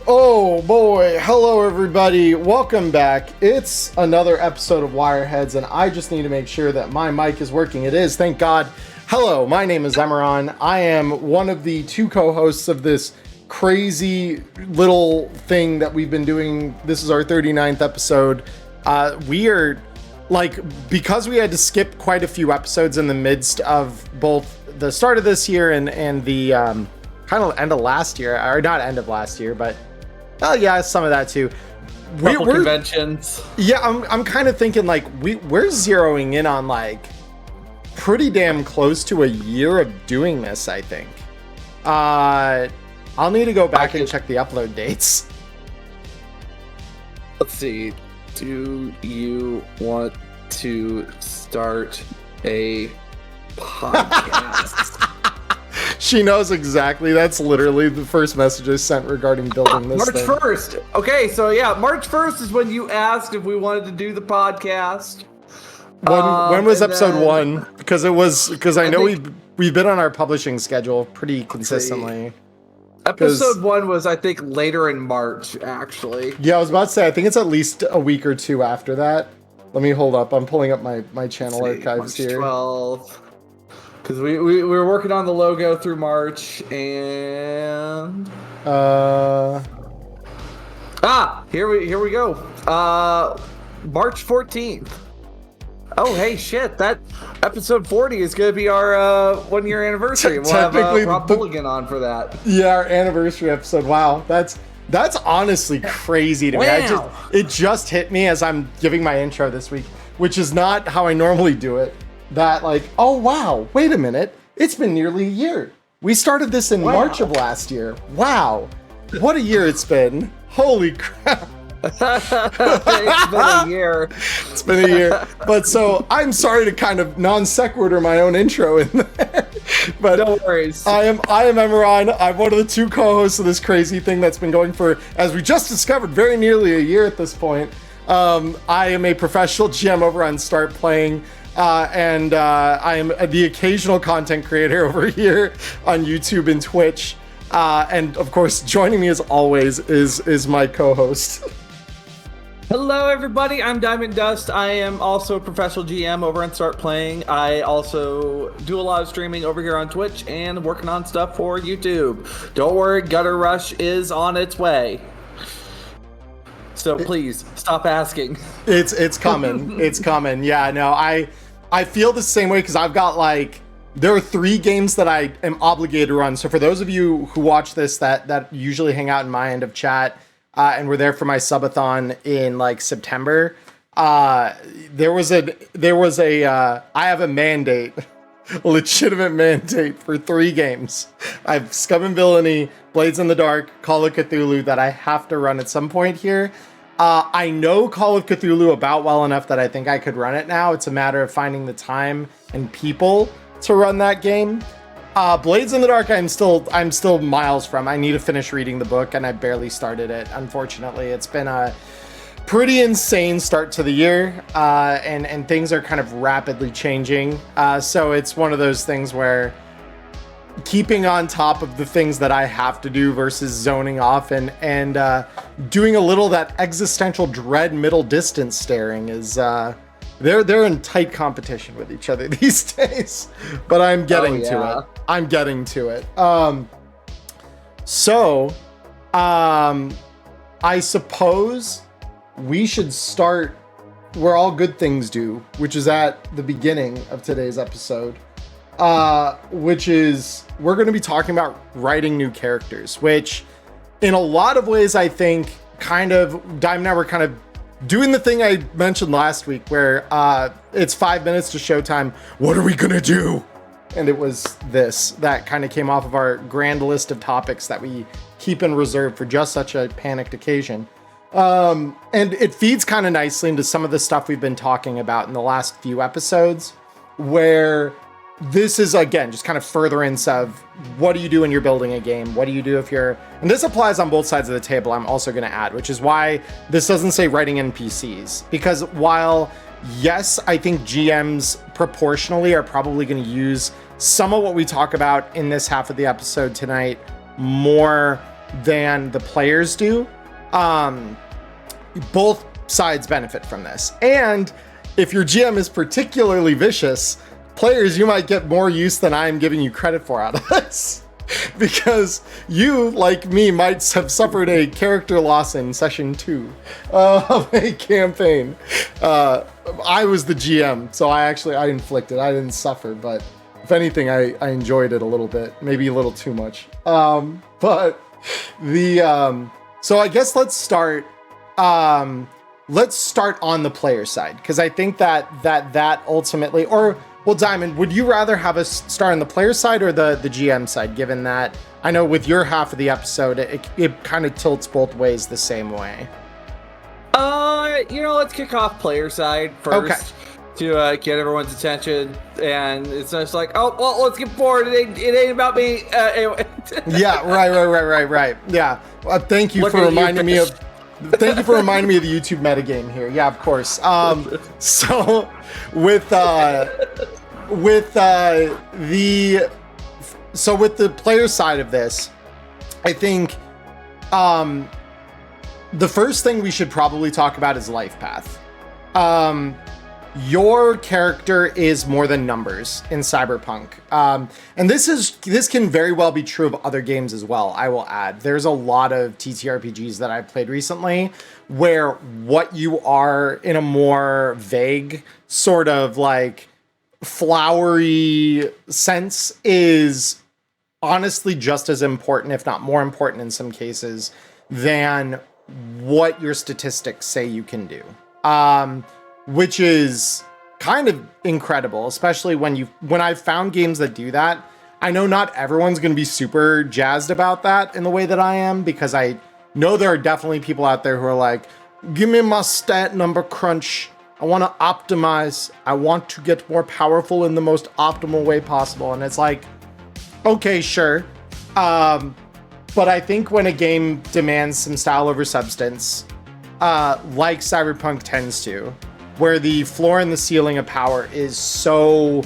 Oh boy, hello everybody, welcome back. It's another episode of Wireheads, and I just need to make sure that my mic is working. It is, thank God. Hello, my name is Emmerron. I am one of the two co-hosts of this crazy little thing that we've been doing. This is our 39th episode. We are, because we had to skip quite a few episodes in the midst of both the start of this year and the kind of end of last year, or not end of last year, but yeah, some of that too. We're conventions. Yeah, I'm kind of thinking we're zeroing in on pretty damn close to a year of doing this, I think. I'll need to go back and check the upload dates. Let's see. Do you want to start a podcast? She knows exactly. That's literally the first message I sent regarding building this March thing. 1st. Okay, so yeah, March 1st is when you asked if we wanted to do the podcast. When was episode 1? Because I know we've been on our publishing schedule pretty consistently. Episode 1 was, I think, later in March, actually. Yeah, I was about to say, I think it's at least a week or two after that. Let me hold up. I'm pulling up my channel archives here. March 12th. Because we were working on the logo through March, and here we go. March 14th. Oh, hey, shit! That episode 40 is going to be our 1 year anniversary. We'll have Rob Bulligan on for that. Yeah, our anniversary episode. Wow, that's honestly crazy to me. Wow. It just hit me as I'm giving my intro this week, which is not how I normally do it. That oh wow, wait a minute, it's been nearly a year. We started this in March of last year. Wow, what a year it's been. Holy crap. It's been a year. It's been a year. But so I'm sorry to kind of non sequitur my own intro in there. But no worries. I am Emmerron. I'm one of the two co-hosts of this crazy thing that's been going for, as we just discovered, very nearly a year at this point. I am a professional GM over on StartPlaying. And I am the occasional content creator over here on YouTube and Twitch. And of course, joining me as always is my co-host. Hello, everybody. I'm Diamond Dust. I am also a professional GM over on StartPlaying. I also do a lot of streaming over here on Twitch and working on stuff for YouTube. Don't worry, Gutter Rush is on its way. So please stop asking. It's coming. It's coming. Yeah, no, I feel the same way because I've got there are 3 games that I am obligated to run. So for those of you who watch this that usually hang out in my end of chat and were there for my subathon in September, there was a I have a mandate, a legitimate mandate for 3 games. I have Scum and Villainy, Blades in the Dark, Call of Cthulhu that I have to run at some point here. I know Call of Cthulhu about well enough that I think I could run it now. It's a matter of finding the time and people to run that game. Blades in the Dark, I'm still miles from. I need to finish reading the book, and I barely started it, unfortunately. It's been a pretty insane start to the year, and things are kind of rapidly changing. So it's one of those things where keeping on top of the things that I have to do versus zoning off and doing a little that existential dread middle distance staring is they're in tight competition with each other these days. But I'm getting to it. I'm getting to it. So I suppose we should start where all good things do, which is at the beginning of today's episode. Which is we're going to be talking about writing new characters, which in a lot of ways I think kind of Diamond and I were kind of doing the thing I mentioned last week where it's 5 minutes to showtime. What are we going to do? And it was this that kind of came off of our grand list of topics that we keep in reserve for just such a panicked occasion. And it feeds kind of nicely into some of the stuff we've been talking about in the last few episodes where this is, again, just kind of furtherance of what do you do when you're building a game? What do you do if you're... And this applies on both sides of the table, I'm also going to add, which is why this doesn't say writing NPCs. Because while, yes, I think GMs proportionally are probably going to use some of what we talk about in this half of the episode tonight more than the players do. Both sides benefit from this. And if your GM is particularly vicious, players, you might get more use than I'm giving you credit for out of this. Because you, like me, might have suffered a character loss in session 2 of a campaign. I was the GM, so I inflicted. I didn't suffer, but if anything, I enjoyed it a little bit, maybe a little too much. But so I guess let's start. Let's start on the player side, because I think that ultimately, or well, Diamond, would you rather have us start on the player side or the GM side, given that I know with your half of the episode, it kind of tilts both ways the same way? Let's kick off player side first. Okay. To get everyone's attention, and it's just like, oh, well, let's get forward. It ain't about me. Anyway. Yeah, right. Yeah. Thank you for reminding me of the YouTube metagame here. Yeah, of course. So with the player side of this, I think the first thing we should probably talk about is life path. Your character is more than numbers in Cyberpunk. And this can very well be true of other games as well, I will add. There's a lot of TTRPGs that I've played recently where what you are in a more vague, sort of like flowery sense is honestly just as important, if not more important in some cases, than what your statistics say you can do. Which is kind of incredible, especially when I've found games that do that. I know not everyone's going to be super jazzed about that in the way that I am, because I know there are definitely people out there who are like, give me my stat number crunch. I want to optimize. I want to get more powerful in the most optimal way possible. And it's like, okay, sure. But I think when a game demands some style over substance, like Cyberpunk tends to, where the floor and the ceiling of power is so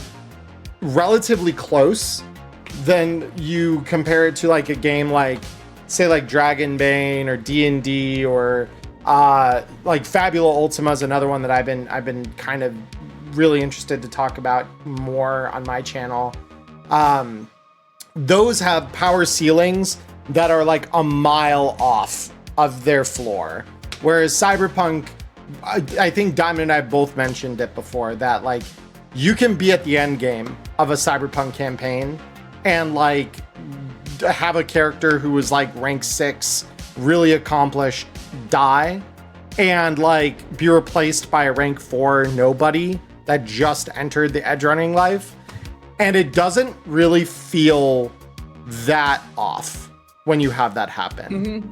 relatively close, then you compare it to like a game like, say, like Dragonbane or D&D, or like Fabula Ultima is another one that I've been kind of really interested to talk about more on my channel. Those have power ceilings that are like a mile off of their floor, whereas Cyberpunk, I think Diamond and I both mentioned it before, that like you can be at the end game of a Cyberpunk campaign and like have a character who is like rank 6, really accomplished, die, and like be replaced by a rank 4 nobody that just entered the edge running life, and it doesn't really feel that off when you have that happen. Mm-hmm.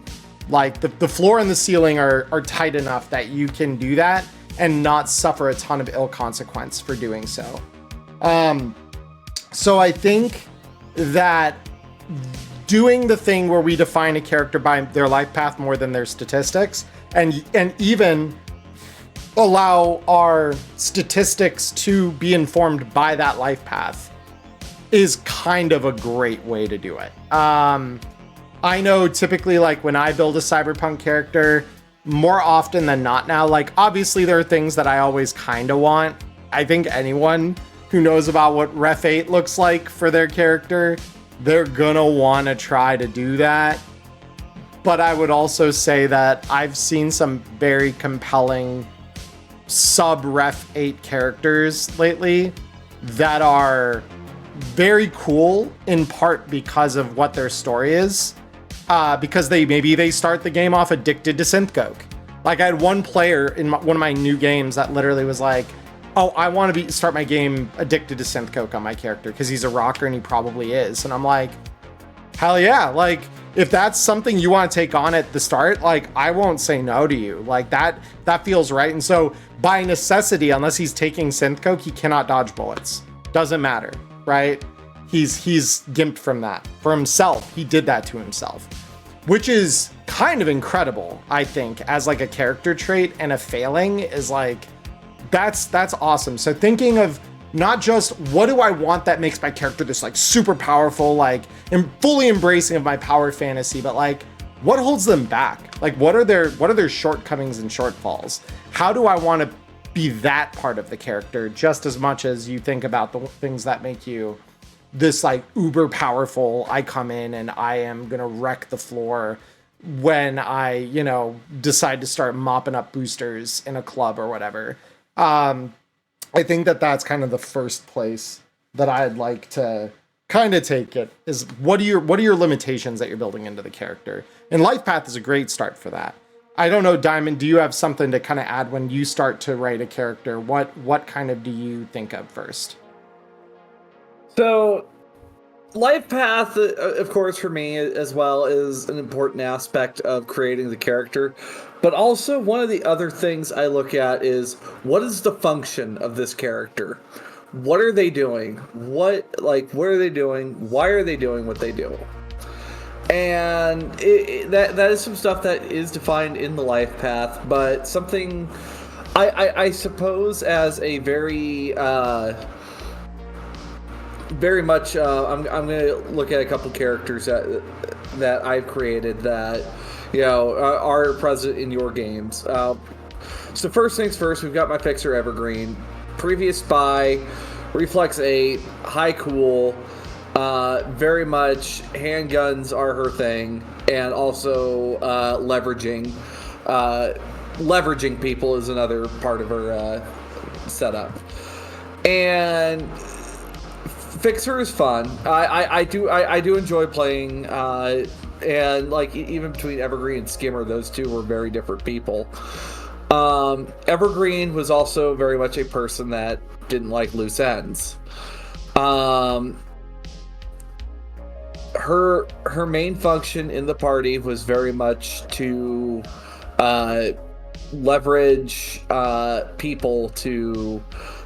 Like the floor and the ceiling are tight enough that you can do that and not suffer a ton of ill consequence for doing so. So I think that doing the thing where we define a character by their life path more than their statistics, and even allow our statistics to be informed by that life path, is kind of a great way to do it. I know typically, like when I build a Cyberpunk character, more often than not now, like obviously there are things that I always kind of want. I think anyone who knows about what Ref 8 looks like for their character, they're gonna want to try to do that. But I would also say that I've seen some very compelling sub-Ref 8 characters lately that are very cool, in part because of what their story is. Because they start the game off addicted to synth coke. Like I had one player in one of my new games that literally was like, oh, I want to start my game addicted to synth coke on my character because he's a rocker and he probably is. And I'm like, hell yeah. Like if that's something you want to take on at the start, like I won't say no to you. Like that feels right. And so by necessity, unless he's taking synth coke, he cannot dodge bullets. Doesn't matter, right? He's gimped from that for himself. He did that to himself, which is kind of incredible, I think, as like a character trait, and a failing is like, that's awesome. So thinking of not just what do I want that makes my character this like super powerful, like and fully embracing of my power fantasy, but like what holds them back? Like, what are their shortcomings and shortfalls? How do I want to be that part of the character just as much as you think about the things that make you this like uber powerful? I come in and I am gonna wreck the floor when I, decide to start mopping up boosters in a club or whatever. I think that's kind of the first place that I'd like to kind of take it is what are your limitations that you're building into the character? And Life Path is a great start for that. I don't know, Diamond, do you have something to kind of add when you start to write a character? What kind of do you think of first? So, Life Path, of course, for me as well, is an important aspect of creating the character. But also, one of the other things I look at is what is the function of this character? What are they doing? What are they doing? Why are they doing what they do? And that is some stuff that is defined in the Life Path, but something I suppose as a very much I'm going to look at a couple characters that I've created that are present in your games. So first things first, we've got my fixer Evergreen, previous spy, reflex 8, high cool. Very much handguns are her thing, and also leveraging people is another part of her setup. And Fixer is fun. I do enjoy playing, and like even between Evergreen and Skimmer, those two were very different people. Evergreen was also very much a person that didn't like loose ends. Her main function in the party was very much to leverage people to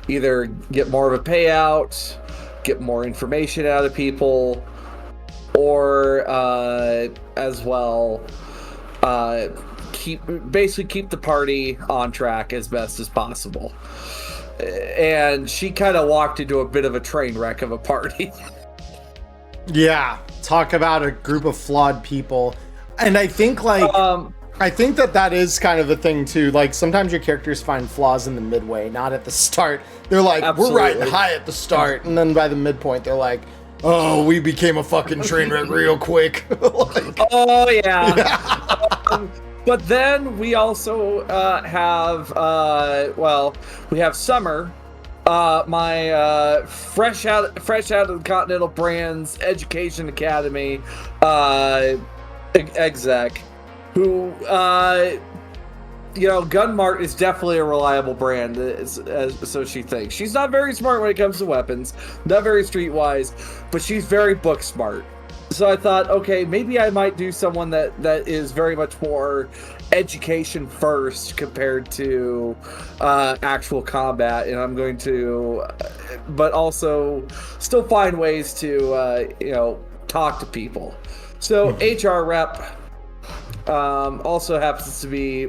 either get more of a payout, get more information out of people, or as well keep the party on track as best as possible. And she kind of walked into a bit of a train wreck of a party. Yeah, talk about a group of flawed people. And I think I think that is kind of the thing too. Like sometimes your characters find flaws in the midway, not at the start. They're like, Absolutely. We're riding high at the start, and then by the midpoint they're like, oh, we became a fucking train wreck real quick. Oh yeah. But then we also have we have Summer, my fresh out of the Continental Brands Education Academy exec, who Gunmart is definitely a reliable brand, so she thinks. She's not very smart when it comes to weapons, not very streetwise, but she's very book smart. So I thought, okay, maybe I might do someone that is very much more education first compared to actual combat, and I'm going to, but also still find ways to, talk to people. So HR rep also happens to be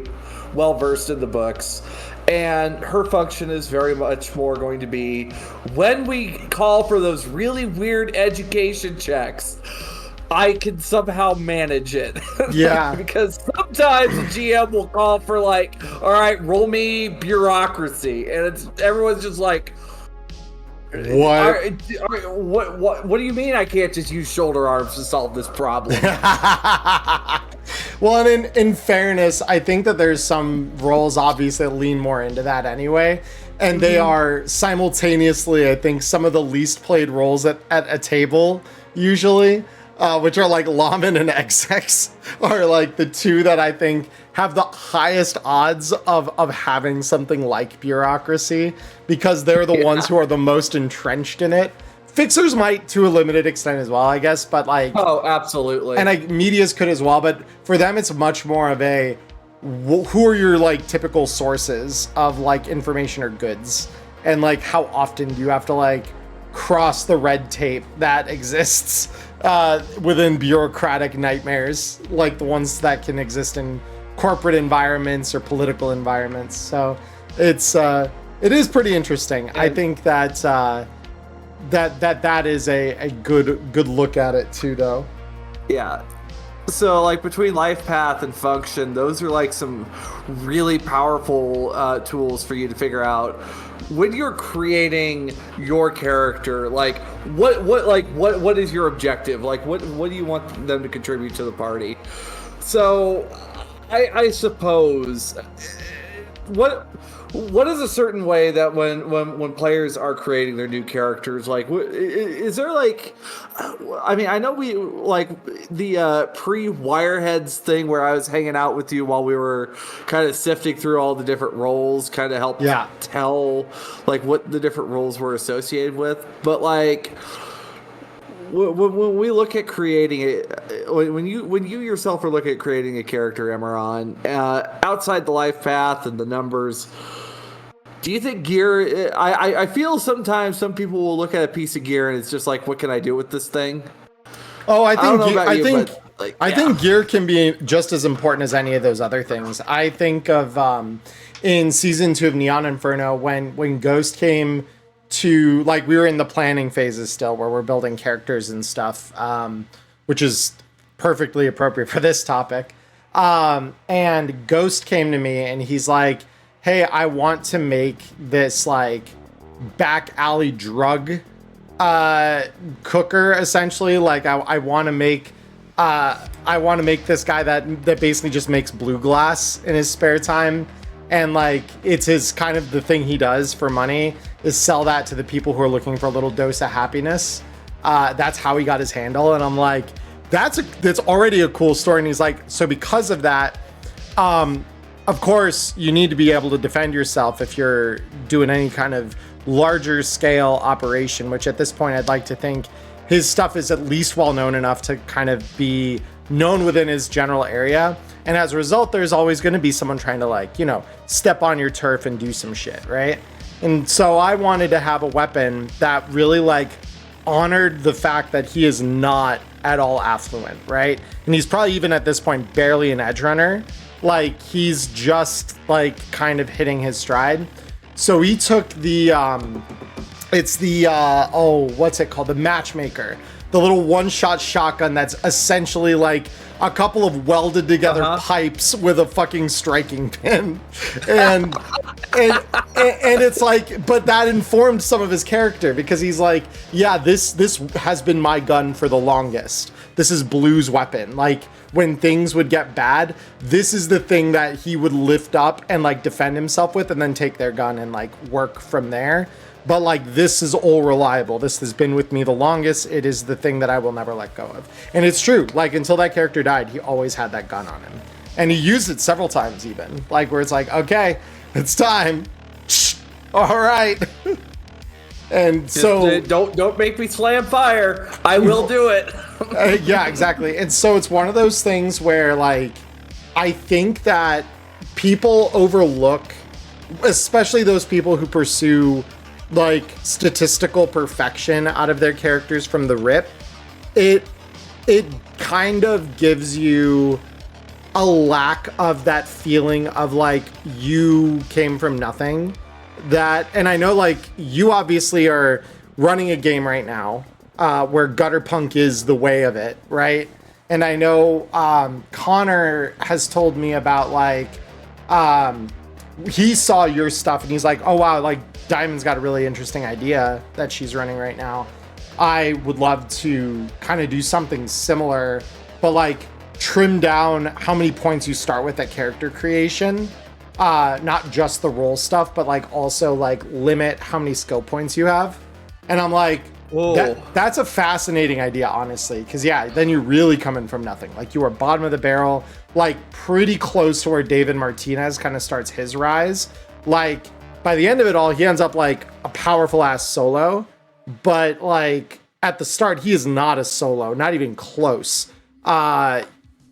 well versed in the books. And her function is very much more going to be when we call for those really weird education checks, I can somehow manage it. Yeah. Because sometimes the GM will call for like, all right, roll me bureaucracy. And everyone's just like, what do you mean I can't just use shoulder arms to solve this problem? Well, and in fairness, I think that there's some roles obviously that lean more into that anyway. And they are simultaneously, I think, some of the least played roles at a table, usually, which are like Lawman and XX are like the two that I think have the highest odds of having something like bureaucracy, because they're the ones who are the most entrenched in it. Fixers might to a limited extent as well, I guess, but like... Oh, absolutely. And medias could as well, but for them it's much more of a, who are your like typical sources of like information or goods? And like how often do you have to like cross the red tape that exists within bureaucratic nightmares, like the ones that can exist in corporate environments or political environments. So it is pretty interesting. I think that that is a good look at it too, though. Yeah. So, like, between life path and function, those are like some really powerful tools for you to figure out when you're creating your character. Like, what is your objective? Like, what do you want them to contribute to the party? So, I suppose what is a certain way that when players are creating their new characters, like, is there like, I mean, I know we like the pre-Wireheads thing where I was hanging out with you while we were kind of sifting through all the different roles, kind of helped tell like what the different roles were associated with, but like, when we look at creating it, when you yourself are looking at creating a character, Emmerron, outside the life path and the numbers, do you think gear? I feel sometimes some people will look at a piece of gear and it's just like, what can I do with this thing? Oh, I think I think gear can be just as important as any of those other things. I think of in season 2 of Neon Inferno when Ghost came to, like, we were in the planning phases still where we're building characters and stuff, which is perfectly appropriate for this topic. And Ghost came to me and he's like, hey, I want to make this like back alley drug cooker, essentially. Like I want to make this guy that basically just makes blue glass in his spare time. And like, it's his kind of the thing he does for money is sell that to the people who are looking for a little dose of happiness. That's how he got his handle. And I'm like, that's already a cool story. And he's like, so because of that, of course you need to be able to defend yourself if you're doing any kind of larger scale operation, which at this point I'd like to think his stuff is at least well known enough to kind of be known within his general area. And as a result, there's always going to be someone trying to, like, you know, step on your turf and do some shit, right? And so I wanted to have a weapon that really, like, honored the fact that he is not at all affluent, right? And he's probably even at this point barely an edge runner. Like, he's just, like, kind of hitting his stride. So he took the, it's the, what's it called? The Matchmaker. The little one-shot shotgun that's essentially like a couple of welded together pipes with a fucking striking pin. And it's like, but that informed some of his character because he's like, yeah, this has been my gun for the longest. This is Blue's weapon. Like, when things would get bad, this is the thing that he would lift up and like defend himself with and then take their gun and like work from there. But like, this is all reliable. This has been with me the longest. It is the thing that I will never let go of. And it's true. Like, until that character died, he always had that gun on him. And he used it several times even. Like, where it's like, okay, it's time. All right. And just, so don't make me slam fire. I will do it. Yeah, exactly. And so it's one of those things where, like, I think that people overlook, especially those people who pursue like statistical perfection out of their characters from the rip. It kind of gives you a lack of that feeling of like you came from nothing. That, and I know like you obviously are running a game right now where gutter punk is the way of it, right? And I know Connor has told me about like he saw your stuff and he's like, oh wow, like Diamond's got a really interesting idea that she's running right now. I would love to kind of do something similar, but like trim down how many points you start with at character creation. Not just the role stuff, but like also like limit how many skill points you have. And I'm like, that's a fascinating idea, honestly. Cause yeah, then you're really coming from nothing. Like you are bottom of the barrel, like pretty close to where David Martinez kind of starts his rise. Like by the end of it all, he ends up like a powerful ass solo, but like at the start, he is not a solo, not even close.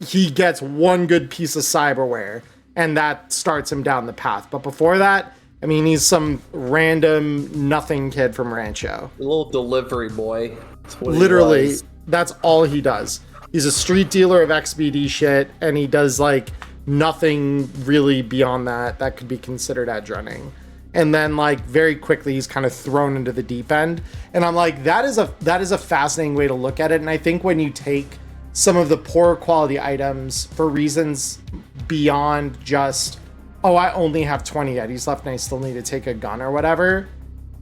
He gets one good piece of cyberware and that starts him down the path. But before that, I mean, he's some random nothing kid from Rancho. A little delivery boy. Literally, that's all he does. He's a street dealer of XBD shit, and he does like nothing really beyond that could be considered edge running. And then like very quickly he's kind of thrown into the deep end. And I'm like, that is a fascinating way to look at it. And I think when you take some of the poor quality items for reasons beyond just, oh, I only have 20 eddies left and I still need to take a gun or whatever.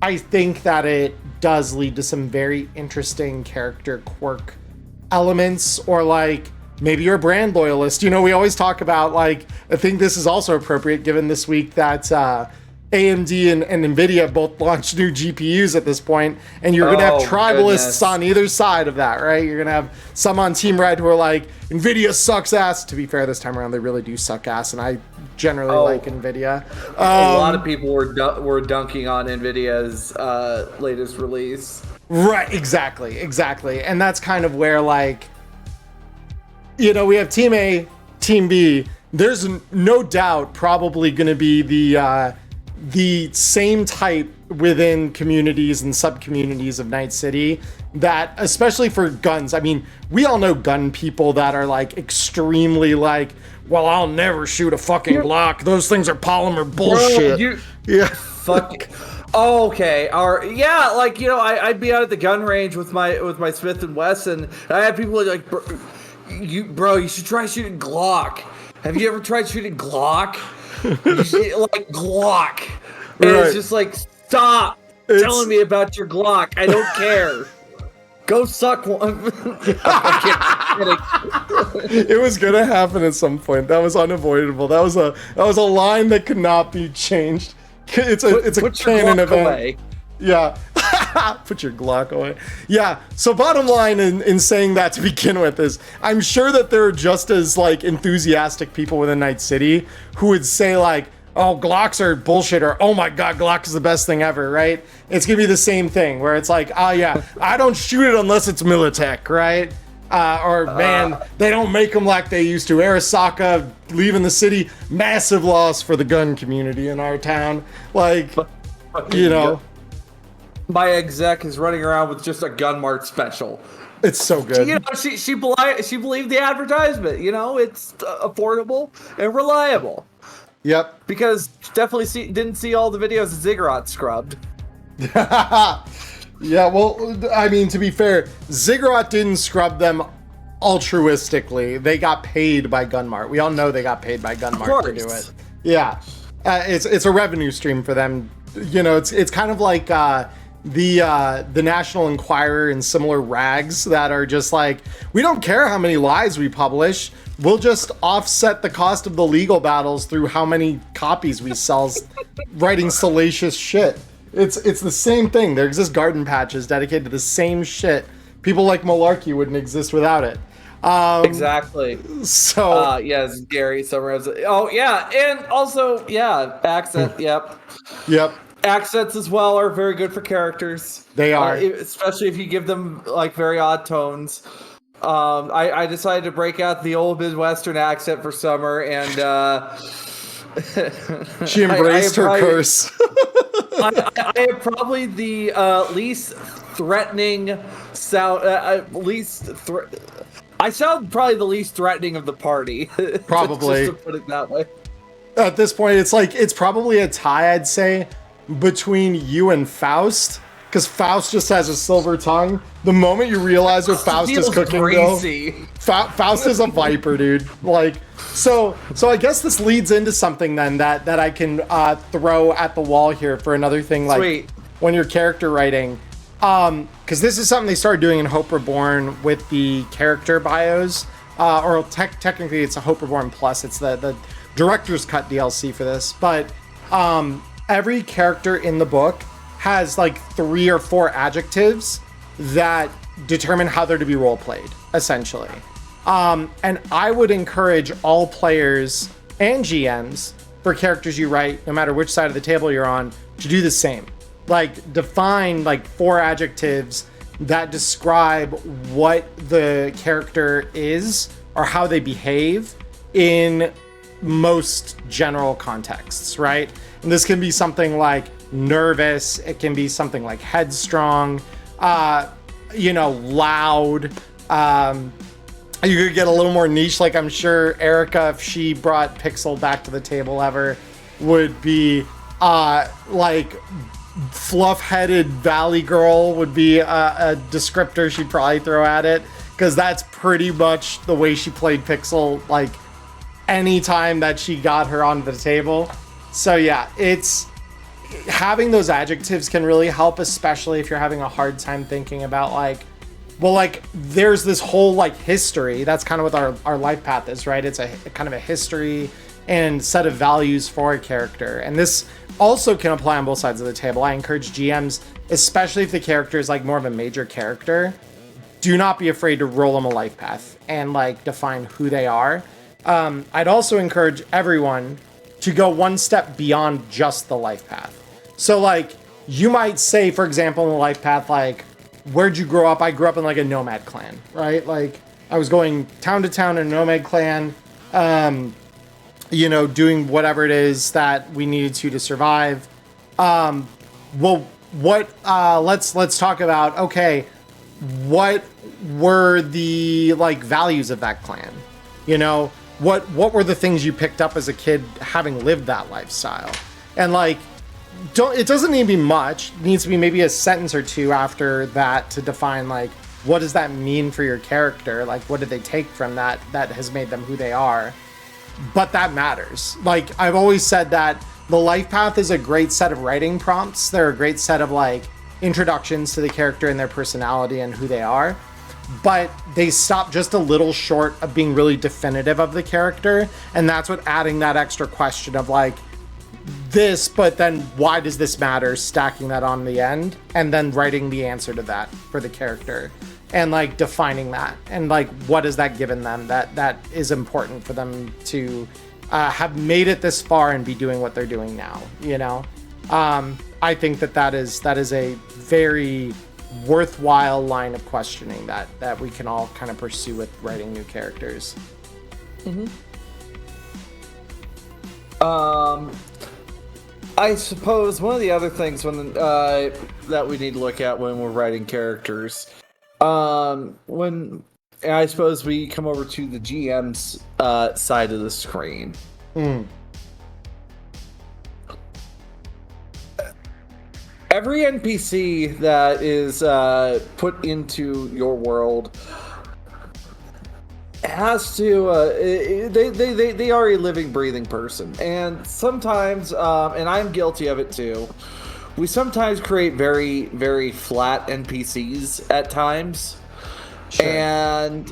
I think that it does lead to some very interesting character quirk elements, or like maybe you're a brand loyalist. You know, we always talk about, like, I think this is also appropriate given this week that AMD and NVIDIA both launched new GPUs at this point, and you're going to have tribalists on either side of that, right? You're going to have some on Team Red who are like, NVIDIA sucks ass. To be fair, this time around, they really do suck ass, and I generally like NVIDIA. A lot of people were dunking on NVIDIA's latest release. Right, exactly. And that's kind of where, like, you know, we have Team A, Team B. There's no doubt probably going to be the same type within communities and sub-communities of Night City that, especially for guns, I mean, we all know gun people that are like extremely like, well, I'll never shoot a fucking Glock. Those things are polymer bullshit. Bro, fuck. Oh, okay. Yeah, like, you know, I'd be out at the gun range with my Smith and Wesson, and I had people like, bro, you should try shooting Glock. Have you ever tried shooting Glock? Like Glock. And it's just like, stop telling me about your Glock. I don't care. Go suck one. It was gonna happen at some point. That was unavoidable. That was a line that could not be changed. It's a canon event. Away. Yeah. Put your Glock away. Yeah. So bottom line in saying that to begin with is, I'm sure that there are just as like enthusiastic people within Night City who would say like, oh, Glocks are bullshit, or oh my god, Glock is the best thing ever, right? It's gonna be the same thing where it's like, oh yeah, I don't shoot it unless it's Militech, right? Or man, they don't make them like they used to. Arasaka leaving the city, massive loss for the gun community in our town. Like, you know. My exec is running around with just a Gun Mart special. It's so good. You know, she believed the advertisement. You know, it's affordable and reliable. Yep. Because definitely didn't see all the videos of Ziggurat scrubbed. Yeah, well, I mean, to be fair, Ziggurat didn't scrub them altruistically. They got paid by Gunmart. We all know they got paid by Gunmart to do it. Yeah, it's a revenue stream for them. You know, it's kind of like the National Enquirer and similar rags that are just like, we don't care how many lies we publish. We'll just offset the cost of the legal battles through how many copies we sell writing salacious shit. It's the same thing. There exist garden patches dedicated to the same shit. People like Malarkey wouldn't exist without it. Exactly. So yes, Gary Summers. Oh yeah, and also accent. Yep. Accents as well are very good for characters. They are, especially if you give them like very odd tones. I decided to break out the old Midwestern accent for Summer, and she embraced her curse. I am probably the least threatening sound. I sound probably the least threatening of the party. Probably. Just to put it that way. At this point, it's probably a tie, I'd say, between you and Faust. Because Faust just has a silver tongue. The moment you realize what Faust is cooking, though, Faust is a viper, dude. Like, so I guess this leads into something then that I can throw at the wall here for another thing, like Sweet. When you're character writing, because this is something they started doing in Hope Reborn with the character bios, or technically it's a Hope Reborn Plus. It's the director's cut DLC for this, but every character in the book has like 3 or 4 adjectives that determine how they're to be role played, essentially. And I would encourage all players and GMs for characters you write, no matter which side of the table you're on, to do the same. Like, define like 4 adjectives that describe what the character is or how they behave in most general contexts, right? And this can be something like nervous, it can be something like headstrong, loud. You could get a little more niche, like I'm sure Erica, if she brought Pixel back to the table ever, would be like fluff-headed valley girl would be a descriptor she'd probably throw at it. because that's pretty much the way she played Pixel, like any time that she got her onto the table. So yeah, it's having those adjectives can really help, especially if you're having a hard time thinking about like, well, like there's this whole like history. That's kind of what our life path is, right? It's a kind of a history and set of values for a character. And this also can apply on both sides of the table. I encourage GMs, especially if the character is like more of a major character, do not be afraid to roll them a life path and like define who they are. I'd also encourage everyone to go one step beyond just the life path. So like you might say, for example, in the life path, like, where'd you grow up? I grew up in like a nomad clan, right? Like I was going town to town in a nomad clan, you know, doing whatever it is that we needed to survive. Well, let's talk about, okay, what were the like values of that clan? You know, what were the things you picked up as a kid having lived that lifestyle? And like, it doesn't need to be much. It needs to be maybe a sentence or two after that to define like, what does that mean for your character? Like, what did they take from that has made them who they are? But that matters. Like I've always said that the life path is a great set of writing prompts. They're a great set of like introductions to the character and their personality and who they are. But they stop just a little short of being really definitive of the character. And that's what adding that extra question of like this, but then why does this matter? Stacking that on the end and then writing the answer to that for the character and like defining that and like what has that given them that is important for them to have made it this far and be doing what they're doing now, you know? I think that is a very worthwhile line of questioning that we can all kind of pursue with writing new characters. I suppose one of the other things that we need to look at when we're writing characters, when I suppose we come over to the GM's side of the screen. Every NPC that is put into your world has to they are a living, breathing person, and sometimes and I'm guilty of it too, we sometimes create very, very flat NPCs at times. Sure. And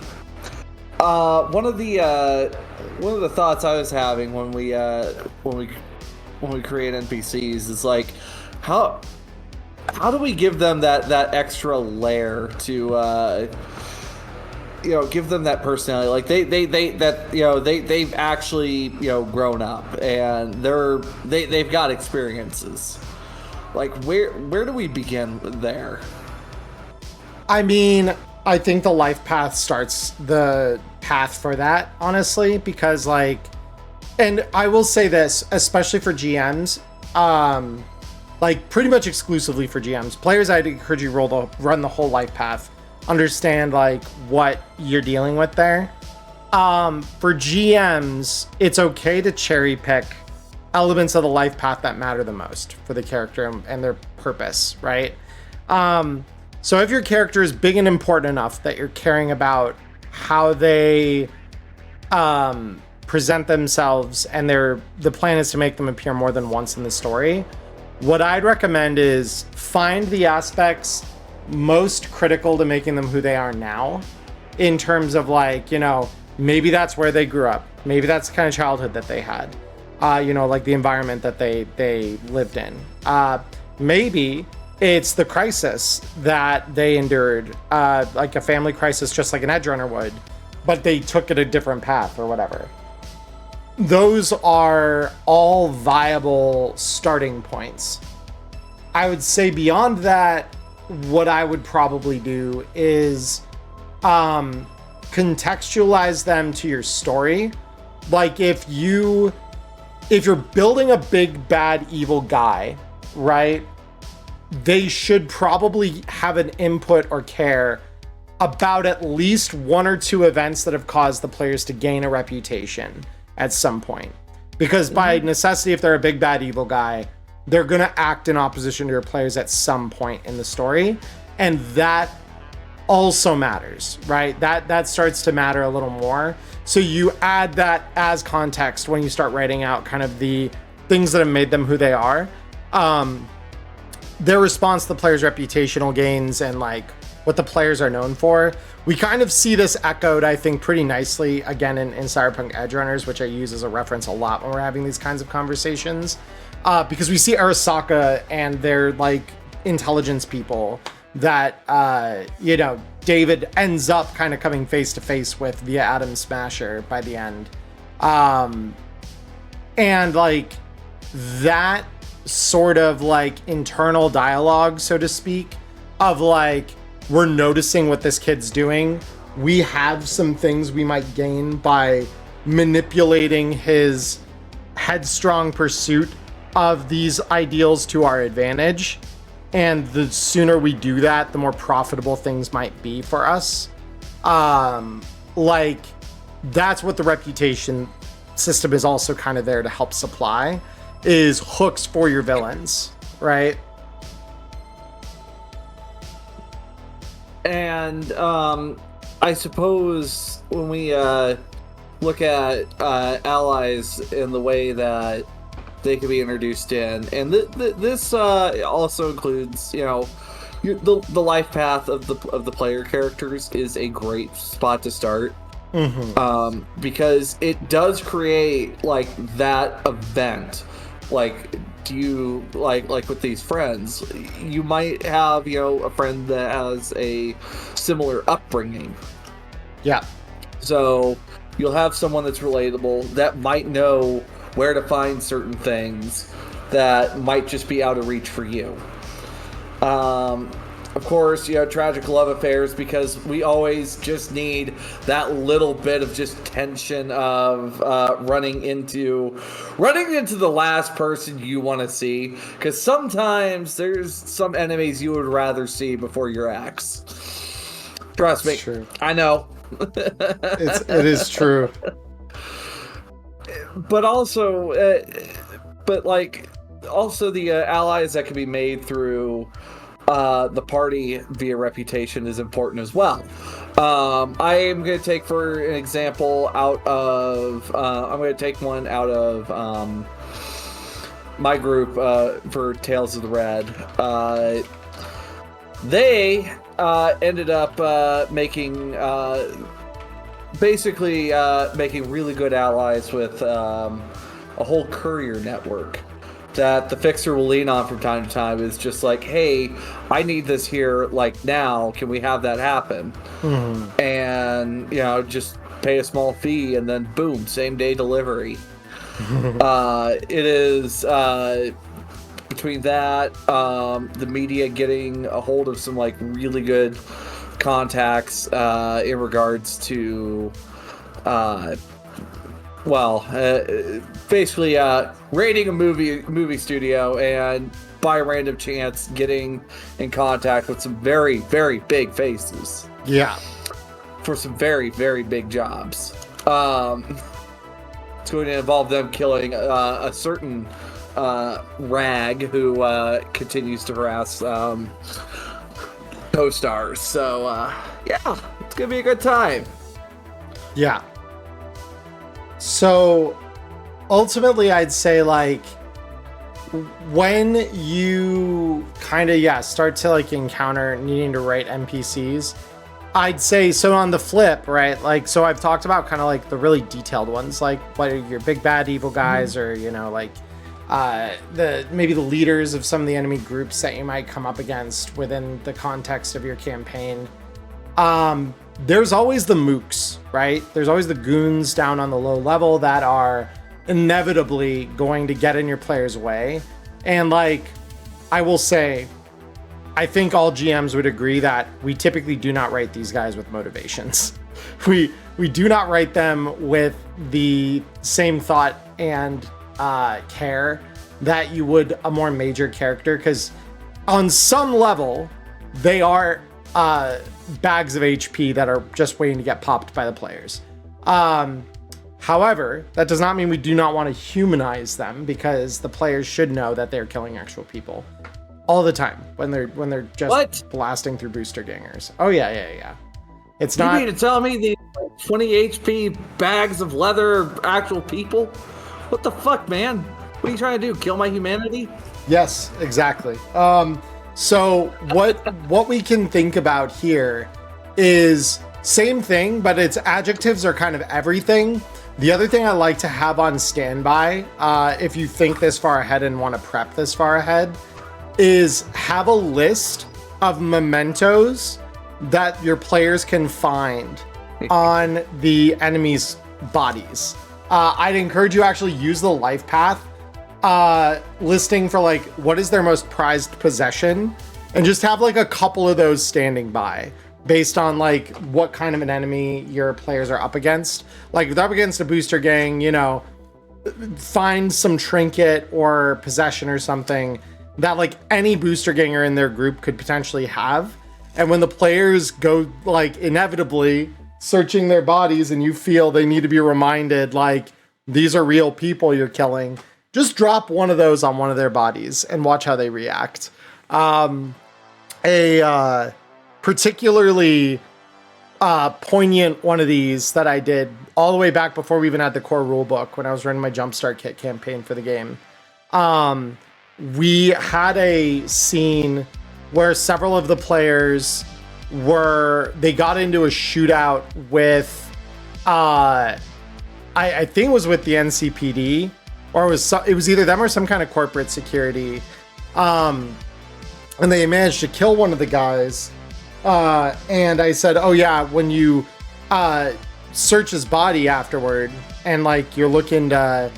one of the thoughts I was having when we create NPCs is like, how do we give them that extra layer to you know, give them that personality? Like they've actually, you know, grown up and they've got experiences. Like where do we begin there? I mean, I think the life path starts the path for that, honestly, because like, and I will say this, especially for GMs, like pretty much exclusively for GMs, players, I'd encourage you run the whole life path, understand like what you're dealing with there. For GMs, it's okay to cherry pick elements of the life path that matter the most for the character and their purpose, right? So if your character is big and important enough that you're caring about how they present themselves and the plan is to make them appear more than once in the story, what I'd recommend is find the aspects most critical to making them who they are now, in terms of like, you know, maybe that's where they grew up, maybe that's the kind of childhood that they had, you know, like the environment that they lived in, maybe it's the crisis that they endured, like a family crisis, just like an edge runner would, but they took it a different path or whatever. Those are all viable starting points. I would say beyond that, what I would probably do is contextualize them to your story. Like if you're building a big, bad, evil guy, right? They should probably have an input or care about at least one or two events that have caused the players to gain a reputation at some point. Because by necessity, if they're a big, bad, evil guy, they're going to act in opposition to your players at some point in the story. And that also matters, right? That starts to matter a little more. So you add that as context when you start writing out kind of the things that have made them who they are. Their response to the players' reputational gains and like what the players are known for. We kind of see this echoed, I think, pretty nicely again in Cyberpunk Edgerunners, which I use as a reference a lot when we're having these kinds of conversations, because we see Arasaka and their like intelligence people that David ends up kind of coming face to face with via Atom Smasher by the end, and like that sort of like internal dialogue, so to speak, of like, we're noticing what this kid's doing. We have some things we might gain by manipulating his headstrong pursuit of these ideals to our advantage. And the sooner we do that, the more profitable things might be for us. Like, that's what the reputation system is also kind of there to help supply, is hooks for your villains, right? And I suppose when we look at allies in the way that they can be introduced in, and this also includes, the life path of the player characters is a great spot to start. Mm-hmm. Because it does create like that event. Like, do you like with these friends, you might have a friend that has a similar upbringing. Yeah. So you'll have someone that's relatable that might know where to find certain things that might just be out of reach for you. Of course, tragic love affairs, because we always just need that little bit of just tension of running into the last person you want to see, because sometimes there's some enemies you would rather see before your ex. Trust me. True. I know. It is true. But also, also the allies that can be made through the party via reputation is important as well. I am going to take, for an example, I'm going to take one out of my group for Tales of the Red. They ended up making really good allies with a whole courier network that the Fixer will lean on from time to time. Is just like, hey, I need this here, like, now. Can we have that happen? Mm-hmm. And, just pay a small fee, and then boom, same day delivery. It is between that, the media getting a hold of some like really good contacts in regards to basically raiding a movie studio, and by random chance getting in contact with some very, very big faces. Yeah. For some very, very big jobs. It's going to involve them killing a certain rag who continues to harass co-stars. So, yeah, it's going to be a good time. Yeah. So ultimately, I'd say, like, when you kind of, start to like encounter needing to write NPCs, I'd say, so on the flip, right? Like, so I've talked about kind of like the really detailed ones, like what are your big bad evil guys, mm-hmm. or, like maybe the leaders of some of the enemy groups that you might come up against within the context of your campaign. There's always the mooks, right? There's always the goons down on the low level that are inevitably going to get in your player's way. And like, I will say, I think all GMs would agree that we typically do not write these guys with motivations. We do not write them with the same thought and care that you would a more major character, because on some level, they are bags of HP that are just waiting to get popped by the players. However, that does not mean we do not want to humanize them, because the players should know that they're killing actual people. all the time when they're just What? blasting through booster gangers. Oh yeah. It's You not. mean to tell me these 20 HP bags of leather are actual people? What the fuck, man? What are you trying to do? Kill my humanity? Yes, exactly. So what we can think about here is same thing, but its adjectives are kind of everything. The other thing I like to have on standby, if you think this far ahead and want to prep this far ahead, is have a list of mementos that your players can find on the enemy's bodies. I'd encourage you to actually use the life path listing for like what is their most prized possession, and just have like a couple of those standing by based on like what kind of an enemy your players are up against. Like if they're up against a booster gang, you know, find some trinket or possession or something that like any booster ganger in their group could potentially have. And when the players go like inevitably searching their bodies and you feel they need to be reminded like these are real people you're killing, just drop one of those on one of their bodies and watch how they react. A particularly poignant one of these that I did all the way back before we even had the core rulebook when I was running my Jumpstart Kit campaign for the game. We had a scene where several of the players they got into a shootout with, I think it was with the NCPD, or it was either them or some kind of corporate security. And they managed to kill one of the guys. And I said, oh yeah, when you search his body afterward and like you're looking to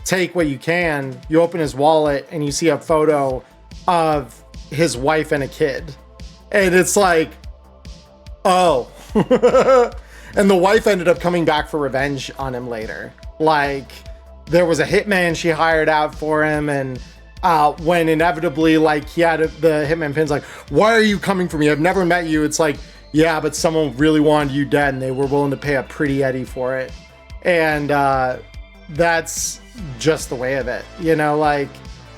take what you can, you open his wallet and you see a photo of his wife and a kid. And it's like, oh. And the wife ended up coming back for revenge on him later. Like there was a hitman she hired out for him, and when inevitably like he had the hitman pin's like, why are you coming for me? I've never met you. It's like, yeah, but someone really wanted you dead and they were willing to pay a pretty Eddie for it. And that's just the way of it, you know, like,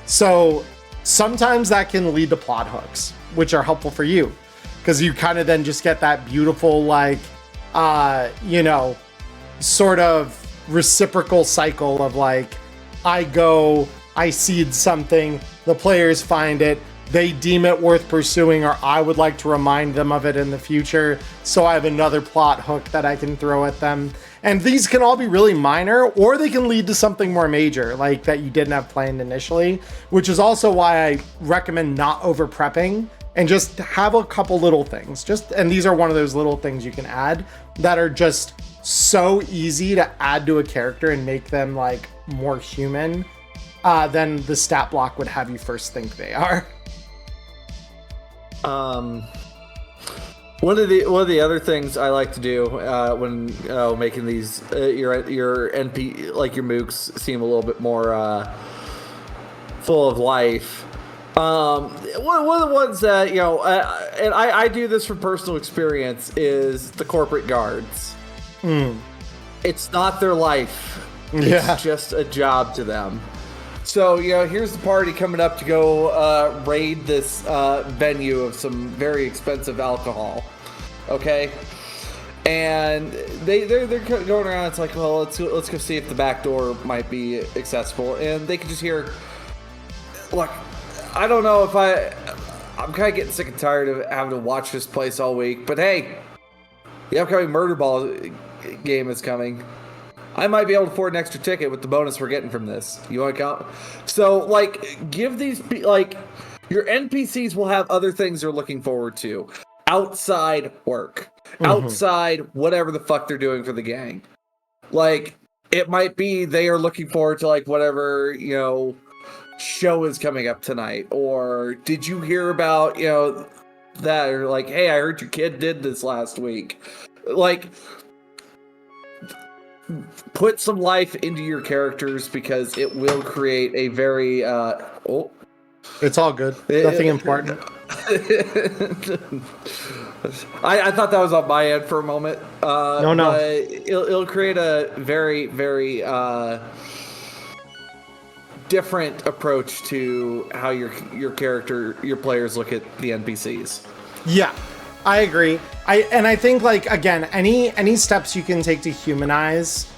so sometimes that can lead to plot hooks, which are helpful for you because you kind of then just get that beautiful, like, you know, sort of reciprocal cycle of like, I seed something, the players find it, they deem it worth pursuing, or I would like to remind them of it in the future, so I have another plot hook that I can throw at them. And these can all be really minor, or they can lead to something more major, like that you didn't have planned initially, which is also why I recommend not over prepping and just have a couple little things. And these are one of those little things you can add that are just so easy to add to a character and make them like more human than the stat block would have you first think they are. One of the other things I like to do when making these your NP, like your mooks, seem a little bit more full of life. One of the ones that and I do this from personal experience, is the corporate guards. It's not their life. It's just a job to them. So, here's the party coming up to go raid this venue of some very expensive alcohol. Okay? And they're going around. It's like, well, let's go see if the back door might be accessible. And they can just hear, look, I don't know if I'm kind of getting sick and tired of having to watch this place all week. But hey, the upcoming Murder Ball game is coming. I might be able to afford an extra ticket with the bonus we're getting from this. You want to count? So, like, give these, like, your NPCs will have other things they're looking forward to. Outside work. Outside whatever the fuck they're doing for the gang. Like, it might be they are looking forward to, like, whatever, show is coming up tonight. Or, did you hear about, that? Or, like, hey, I heard your kid did this last week. Like, put some life into your characters because it will create a very it's all good, nothing important. I thought that was on my end for a moment. No it'll create a very, very different approach to how your players look at the NPCs. Yeah, I agree. I think, like, again, any steps you can take to humanize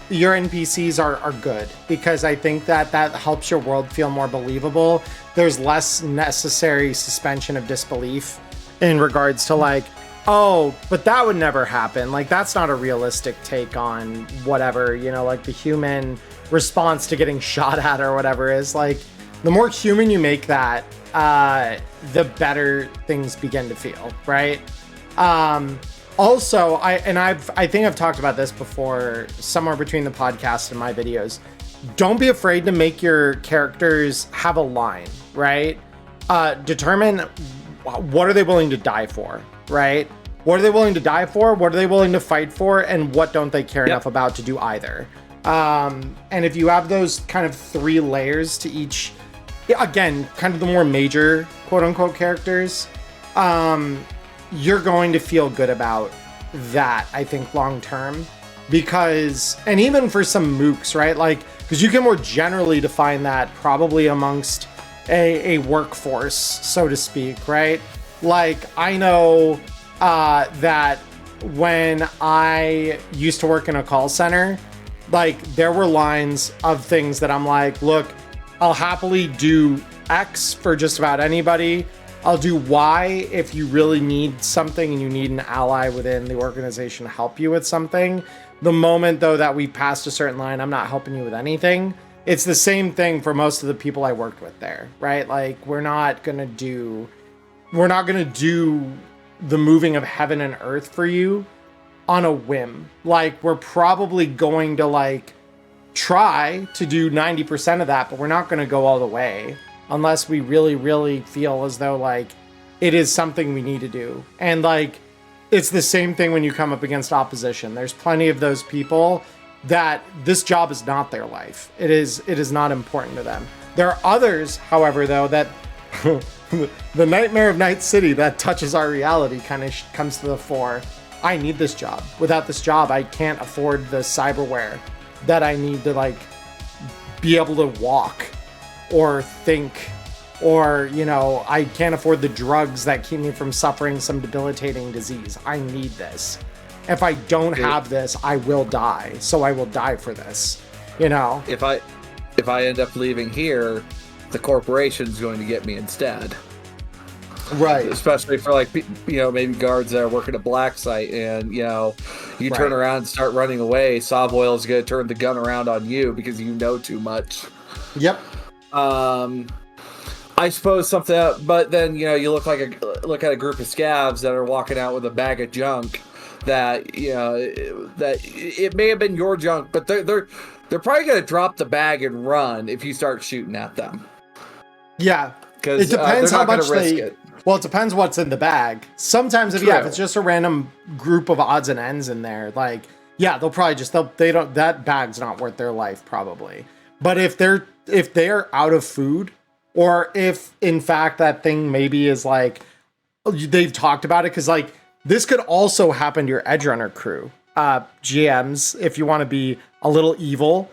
your NPCs are good, because I think that helps your world feel more believable. There's less necessary suspension of disbelief in regards to, like, oh, but that would never happen. Like, that's not a realistic take on whatever, like the human response to getting shot at or whatever is. Like, the more human you make that, the better things begin to feel, right? Also, I think I've talked about this before, somewhere between the podcast and my videos. Don't be afraid to make your characters have a line, right? Determine what are they willing to die for, right? What are they willing to die for? What are they willing to fight for? And what don't they care enough about to do either? And if you have those kind of 3 layers to each, again, kind of the more major quote unquote characters, you're going to feel good about that, I think, long term. Because, and even for some mooks, right? Like, because you can more generally define that probably amongst a workforce, so to speak, right? Like, I know that when I used to work in a call center, like, there were lines of things that I'm like, look, I'll happily do X for just about anybody. I'll do Y if you really need something and you need an ally within the organization to help you with something. The moment, though, that we passed a certain line, I'm not helping you with anything. It's the same thing for most of the people I worked with there, right? Like, we're not gonna do the moving of heaven and earth for you on a whim. Like, we're probably going to, like, try to do 90% of that, but we're not gonna go all the way unless we really, really feel as though, like, it is something we need to do. And, like, it's the same thing when you come up against opposition. There's plenty of those people that this job is not their life. It is not important to them. There are others, however, though, that the nightmare of Night City that touches our reality kind of comes to the fore. I need this job. Without this job, I can't afford the cyberware that I need to, like, be able to walk or think, or, I can't afford the drugs that keep me from suffering some debilitating disease. I need this. If I don't have this, I will die. So I will die for this, If I end up leaving here, the corporation's going to get me instead. Right. Especially for, like, maybe guards that are working a black site, and, you turn around and start running away, Savoil is going to turn the gun around on you because you know too much. Yep. I suppose something, but then, you look at a group of scavs that are walking out with a bag of junk that, that it may have been your junk, but they're probably going to drop the bag and run if you start shooting at them. Yeah. Because it depends how much risk it. Well, it depends what's in the bag. Sometimes if it's just a random group of odds and ends in there, like, they'll probably that bag's not worth their life probably. But if they're out of food, or if in fact that thing maybe is like, they've talked about it, because, like, this could also happen to your Edge Runner crew. GMs, if you want to be a little evil,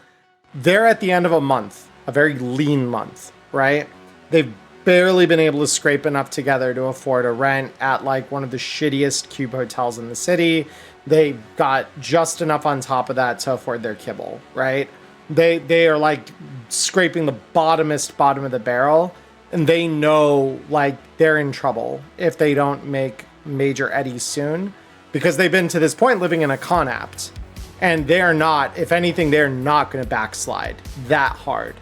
they're at the end of a month, a very lean month, right? They've barely been able to scrape enough together to afford a rent at, like, one of the shittiest cube hotels in the city. They got just enough on top of that to afford their kibble, right? They are, like, scraping the bottom of the barrel, and they know, like, they're in trouble if they don't make major eddies soon, because they've been to this point living in a conapt, and they're not, if anything, they're not going to backslide that hard.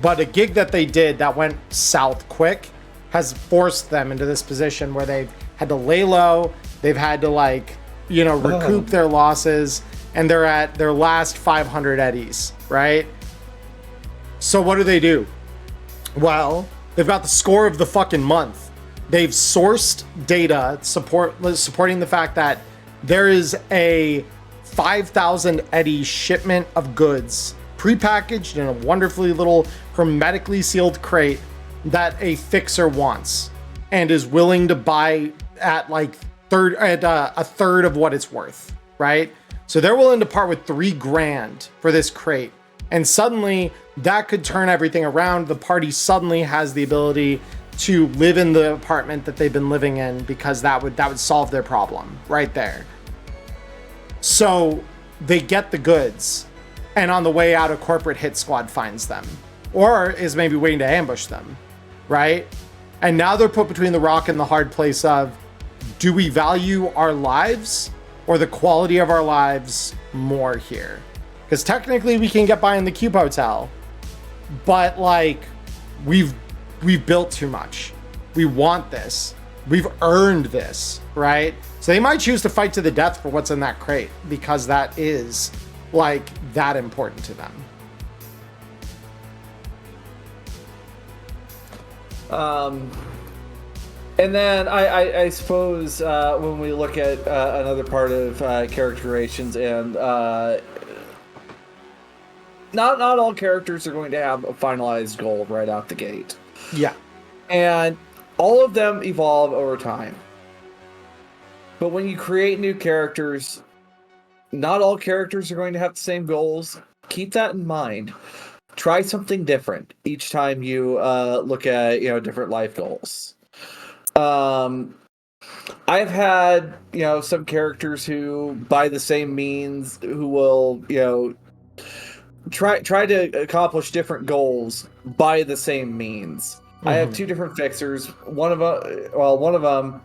But a gig that they did that went south quick has forced them into this position where they've had to lay low, they've had to, like, recoup their losses, and they're at their last 500 eddies, right? So what do? Well, they've got the score of the fucking month. They've sourced data supporting the fact that there is a 5,000 eddy shipment of goods prepackaged in a wonderfully little hermetically sealed crate that a fixer wants and is willing to buy at, like, a third of what it's worth, right? So they're willing to part with $3,000 for this crate And suddenly that could turn everything around. The party suddenly has the ability to live in the apartment that they've been living in, because that would solve their problem right there. So they get the goods, and on the way out, a corporate hit squad finds them, or is maybe waiting to ambush them, right? And now they're put between the rock and the hard place of, do we value our lives or the quality of our lives more here? Because technically we can get by in the Cube Hotel, but like we've built too much. We want this. We've earned this, right? So they might choose to fight to the death for what's in that crate, because that is like that important to them. And then I suppose when we look at another part of character creations, and not all characters are going to have a finalized goal right out the gate. Yeah. And all of them evolve over time. But when you create new characters, not all characters are going to have the same goals. Keep that in mind. Try something different each time you look at different life goals. I've had some characters who, by the same means, who will try to accomplish different goals by the same means. Mm-hmm. I have two different fixers. One of them,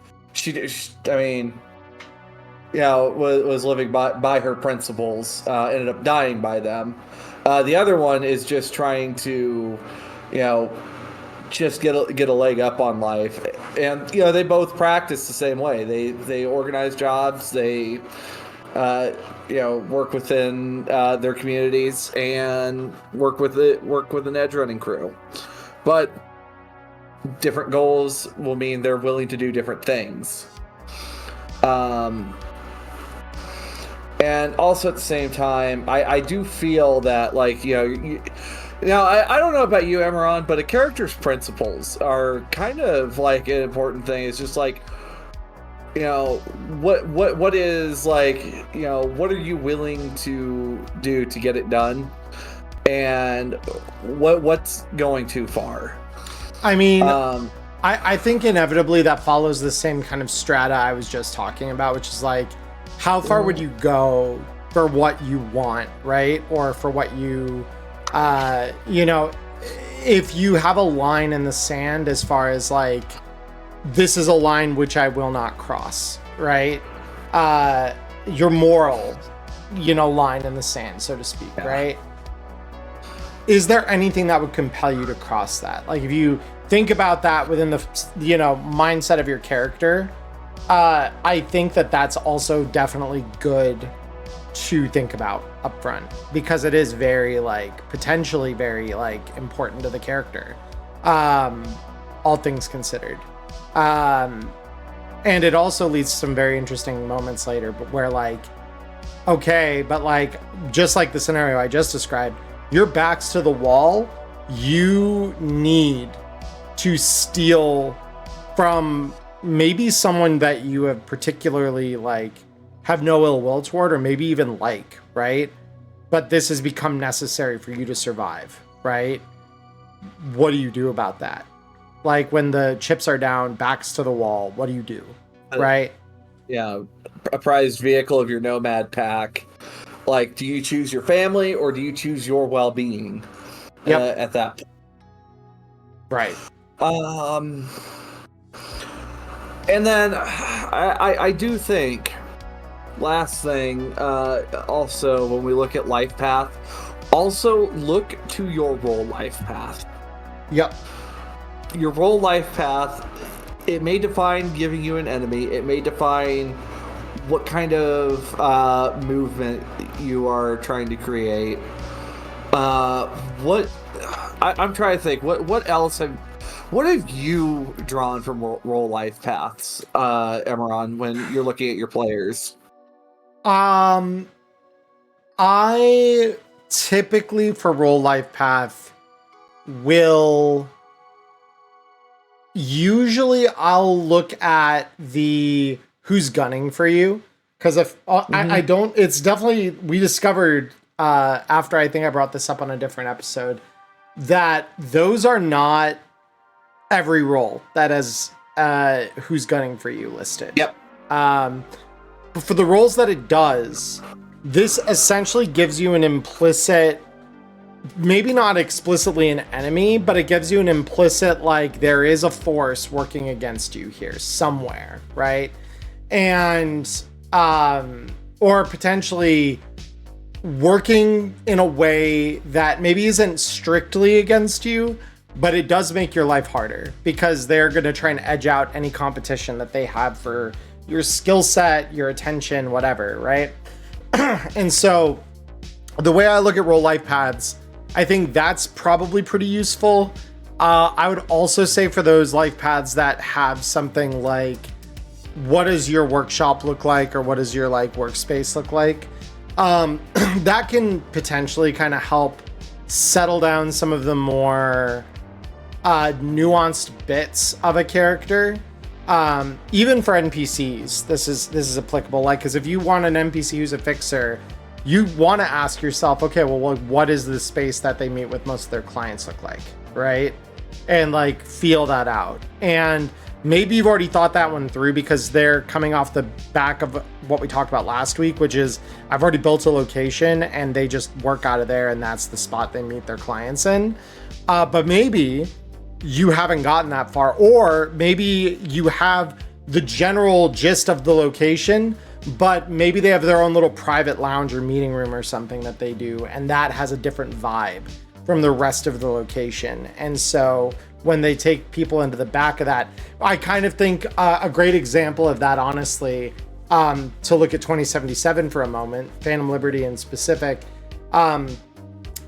was living by her principles, ended up dying by them. The other one is just trying to, just get a leg up on life. And they both practice the same way. They organize jobs. They work within their communities and work with an edge running crew. But different goals will mean they're willing to do different things. And also at the same time, I do feel that, like, I don't know about you, Emmerron, but a character's principles are kind of like an important thing. It's just like, what is, like, what are you willing to do to get it done, and what's going too far? I mean, I think inevitably that follows the same kind of strata I was just talking about, which is like, how far would you go for what you want, right? Or for what you, if you have a line in the sand as far as like, this is a line which I will not cross, right? Your moral, line in the sand, so to speak, right? Is there anything that would compel you to cross that? Like, if you think about that within the, mindset of your character, I think that that's also definitely good to think about up front, because it is very, like, potentially very, like, important to the character, all things considered. And it also leads to some very interesting moments later, but where, like, okay, but like, just like the scenario I just described, your back's to the wall, you need to steal from maybe someone that you have particularly, like, have no ill will toward, or maybe even like, right? But this has become necessary for you to survive, right? What do you do about that? Like, when the chips are down, backs to the wall, what do you do, right? Yeah, a prized vehicle of your nomad pack. Like, do you choose your family or do you choose your well-being at that point? Right. And then I do think, last thing, also, when we look at life path, also look to your role life path. Yep. Your role life path, it may define giving you an enemy. It may define what kind of movement you are trying to create. I'm trying to think. What else what have you drawn from role life paths, Emmerron, when you're looking at your players? I typically, for role life path, will usually I'll look at the who's gunning for you, because if I don't, it's definitely, we discovered after I think I brought this up on a different episode, that those are not every role that has who's gunning for you listed. Yep. But for the roles that it does, this essentially gives you an implicit, maybe not explicitly an enemy, but it gives you an implicit, like, there is a force working against you here somewhere, right? And or potentially working in a way that maybe isn't strictly against you, but it does make your life harder because they're going to try and edge out any competition that they have for your skill set, your attention, whatever, right? And so the way I look at role life paths, I think that's probably pretty useful. I would also say for those life paths that have something like, what does your workshop look like, or what does your like workspace look like? That can potentially kind of help settle down some of the more nuanced bits of a character. Even for NPCs, this is applicable. Like, because if you want an NPC who's a fixer, you want to ask yourself, okay, well, what is the space that they meet with most of their clients look like, right? And like feel that out. And maybe you've already thought that one through because they're coming off the back of what we talked about last week, which is I've already built a location and they just work out of there and that's the spot they meet their clients in. But maybe you haven't gotten that far, or maybe you have the general gist of the location, but maybe they have their own little private lounge or meeting room or something that they do, and that has a different vibe from the rest of the location. And so when they take people into the back of that, I kind of think a great example of that, honestly, to look at 2077 for a moment, Phantom Liberty in specific,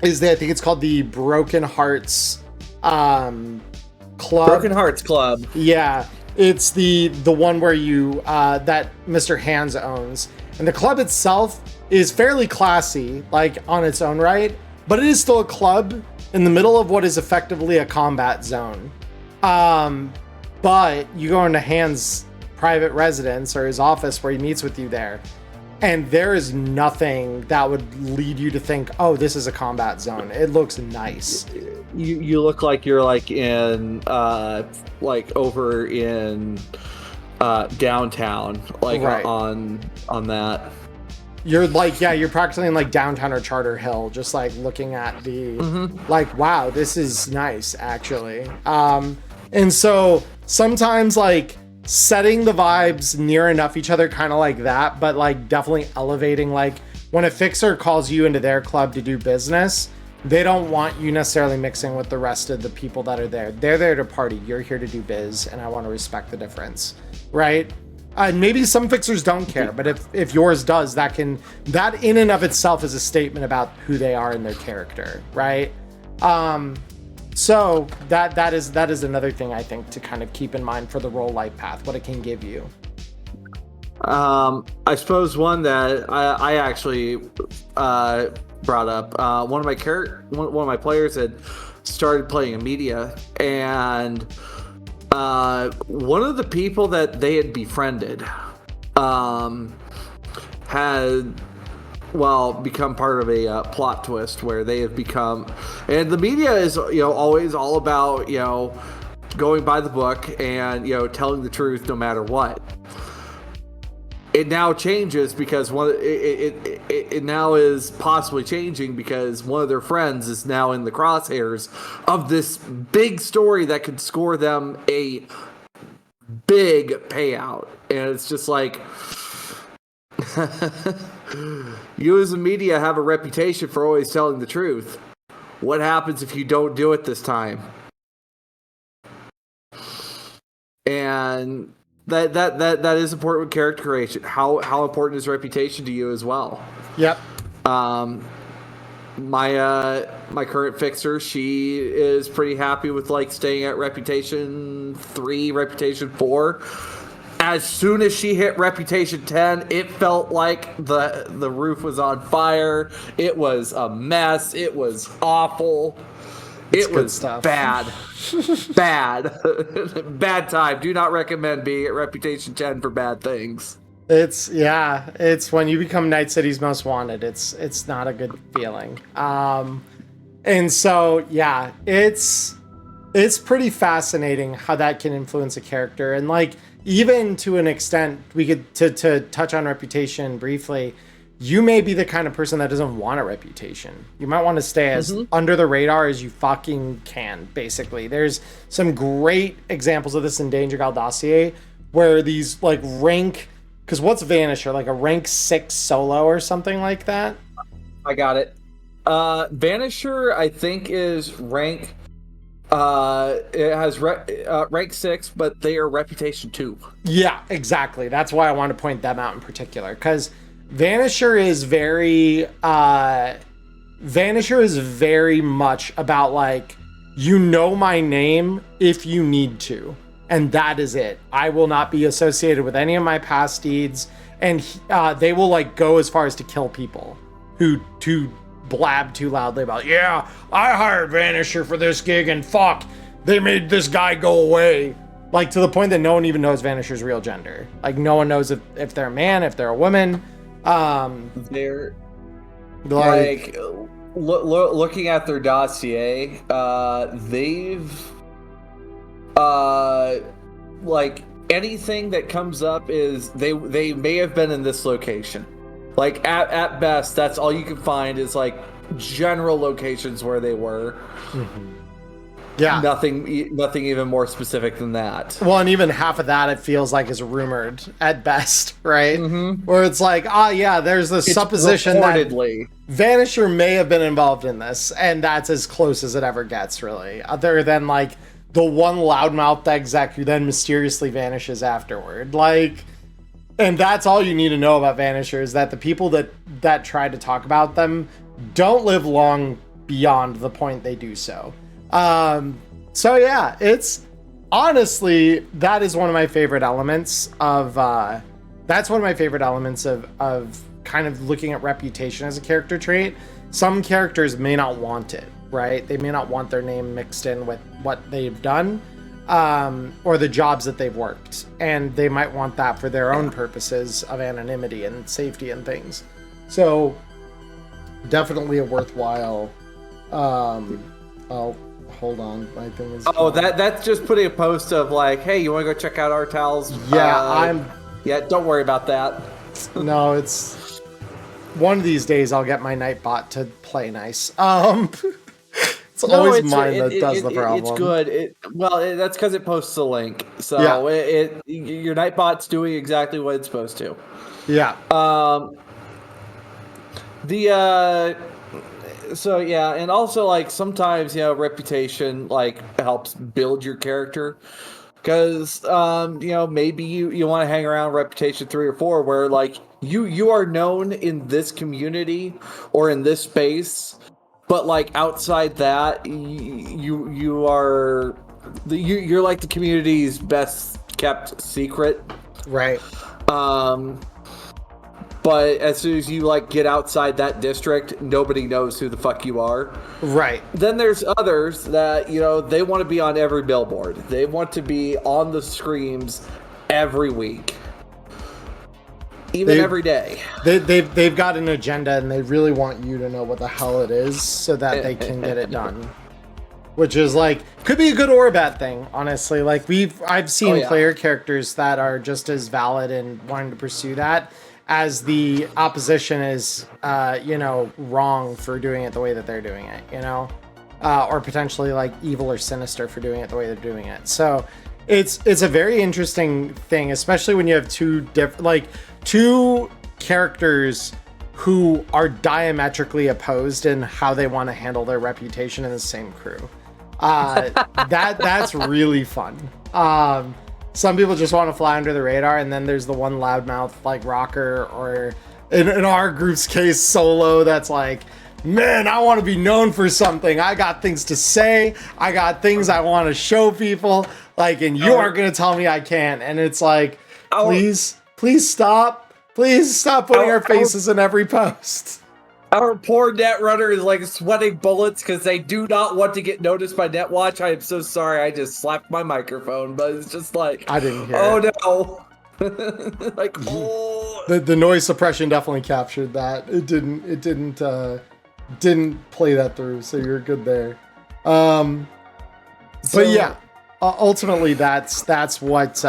is that I think it's called the Broken Hearts Club. Broken Hearts Club. Yeah, it's the one where you that Mr. Hands owns, and the club itself is fairly classy, like on its own right, but it is still a club in the middle of what is effectively a combat zone. But you go into Hands' private residence or his office where he meets with you there, and there is nothing that would lead you to think, oh, this is a combat zone. It looks nice. You look like you're like in like over in downtown, like right. on that. You're like, yeah, you're practically in like downtown or Charter Hill, just like looking at the like, wow, this is nice actually. And so sometimes like setting the vibes near enough each other, kind of like that, but like definitely elevating, like when a fixer calls you into their club to do business, they don't want you necessarily mixing with the rest of the people that are there. They're there to party. You're here to do biz, and I want to respect the difference, right? And maybe some fixers don't care, but if yours does, that in and of itself is a statement about who they are and their character, right? So that is another thing I think to kind of keep in mind for the role life path, what it can give you. I suppose one that I actually brought up. One of my players had started playing a media, and one of the people that they had befriended had become part of a plot twist where they have become, and the media is always all about going by the book and telling the truth no matter what. It now changes because it now is possibly changing because one of their friends is now in the crosshairs of this big story that could score them a big payout. And it's just like, you as a media have a reputation for always telling the truth. What happens if you don't do it this time? And that is important with character creation. How important is reputation to you as well? Yep. My current fixer, she is pretty happy with like staying at reputation 3, reputation 4. As soon as she hit reputation 10, it felt like the roof was on fire. It was a mess. It was awful. It was stuff. Bad. Bad. Bad time. Do not recommend being at reputation 10 for bad things. It's when you become Night City's most wanted. It's not a good feeling. And so yeah, it's pretty fascinating how that can influence a character. And like, even to an extent, we could to touch on reputation briefly. You may be the kind of person that doesn't want a reputation. You might want to stay as under the radar as you fucking can, basically. There's some great examples of this in Danger Gal Dossier, where these like rank, because what's Vanisher? Like a rank 6 solo or something like that? I got it. Vanisher, I think, is rank. It has rank 6, but they are reputation 2. Yeah, exactly. That's why I want to point them out in particular, because Vanisher is very much about like, you know my name if you need to, and that is it. I will not be associated with any of my past deeds, and they will like go as far as to kill people who blab too loudly about, yeah, I hired Vanisher for this gig and fuck, they made this guy go away. Like, to the point that no one even knows Vanisher's real gender. Like, no one knows if they're a man, if they're a woman. They're like looking at their dossier, they've like anything that comes up is they may have been in this location. Like at best, that's all you can find is like general locations where they were. Mm-hmm. Yeah. Nothing even more specific than that. Well, and even half of that, it feels like, is rumored at best, right? Mm-hmm. Where it's like, there's this supposition reportedly that Vanisher may have been involved in this, and that's as close as it ever gets, really. Other than, like, the one loudmouth exec who then mysteriously vanishes afterward. Like, and that's all you need to know about Vanisher, is that the people that try to talk about them don't live long beyond the point they do so. So yeah, it's honestly, that is one of my favorite elements of kind of looking at reputation as a character trait. Some characters may not want it, right? They may not want their name mixed in with what they've done, or the jobs that they've worked, and they might want that for their own purposes of anonymity and safety and things. So definitely a worthwhile, hold on, my thing is... Oh, that's just putting a post of like, hey, you want to go check out our towels? Yeah, Yeah, don't worry about that. No, it's... One of these days I'll get my Nightbot to play nice. It's always mine that does the problem. It's good. That's because it posts a link. So yeah. Your Nightbot's doing exactly what it's supposed to. Yeah. So yeah, and also like sometimes, reputation like helps build your character, because maybe you want to hang around reputation 3 or 4 where like you are known in this community or in this space, but like outside that you're like the community's best kept secret, right? But as soon as you like get outside that district, nobody knows who the fuck you are. Right. Then there's others that, they want to be on every billboard. They want to be on the screens every week. Even every day. They've got an agenda, and they really want you to know what the hell it is so that they can get it done. Which is like, could be a good or a bad thing, honestly. Like I've seen player characters that are just as valid in wanting to pursue that as the opposition is, wrong for doing it the way that they're doing it, or potentially like evil or sinister for doing it the way they're doing it. So it's a very interesting thing, especially when you have two characters who are diametrically opposed in how they want to handle their reputation in the same crew. That's really fun. Some people just want to fly under the radar, and then there's the one loudmouth like rocker, or in our group's case, Solo, that's like, man, I want to be known for something. I got things to say. I got things I want to show people. Like, and you aren't going to tell me I can't. And it's like, please stop. Please stop putting our faces in every post. Our poor Netrunner is like sweating bullets because they do not want to get noticed by Netwatch. I am so sorry. I just slapped my microphone, but it's just like, I didn't hear. Oh no! Like, oh. The noise suppression definitely captured that. It didn't play that through, so you're good there. But yeah, ultimately that's what